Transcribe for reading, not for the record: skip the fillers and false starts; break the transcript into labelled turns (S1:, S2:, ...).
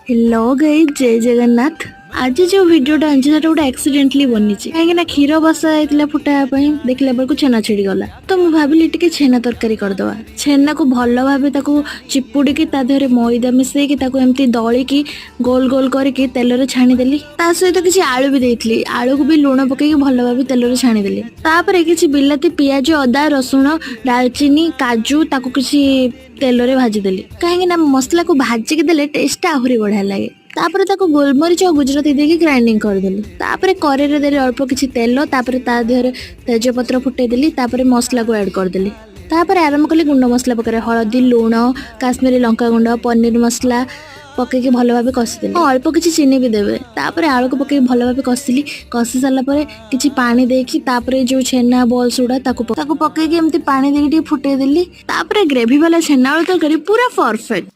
S1: Hello guys, जय जगन्नाथ। आज जो भिडटा आनी गोटे एक्सीडेंटली बनी कहीं क्षीर बसा जाता फुटाया देखला बेलू छेना छिड़गला तो मुझे भाविली टे छेना तरकारी करदे। छेना को भल भाव चिपुड़ी देहरे मैदा मिसेकी एमती दलिकी गोल गोल करके तेल छाणीदेली। ता सहित किसी आलू भी देती, आलू को भी लुण पकई भल भाव तेल छाणीदेली। तापर किसी बिलाती पियाज अदा रसुण डालचीनी काजू ताको किसी तेल रे भाजीदेली कहीं मसला को भाजिकी देले टेस्ट आहरी बढ़िया लगे। तापर ताको गोलमरीच और गुजराती देके ग्राइंडिंग करदेली। तापर करेरे देले अल्प किछि तेल, तापर ता देहरे तेजपत्र फुटेदेली। तापर मसला को ऐड करदेली। तापर आरंभ कली गुंड मसला पकड़े हलदी लुण काश्मीरी लंका गुंड पनीर मसला पकईकि भल भाव कषिदेली। अल्प किछि चीनी भी देवे। तापर आलू को पकई भल भाव कषिली। कषि सारा पर किछि पानी देकी तापर जो छेना बॉल्स उड़ा ताको पकईकि एमती पानी देकी फुटेदेली। तापर ग्रेवी वाला छेना आलू तरकारी पूरा परफेक्ट।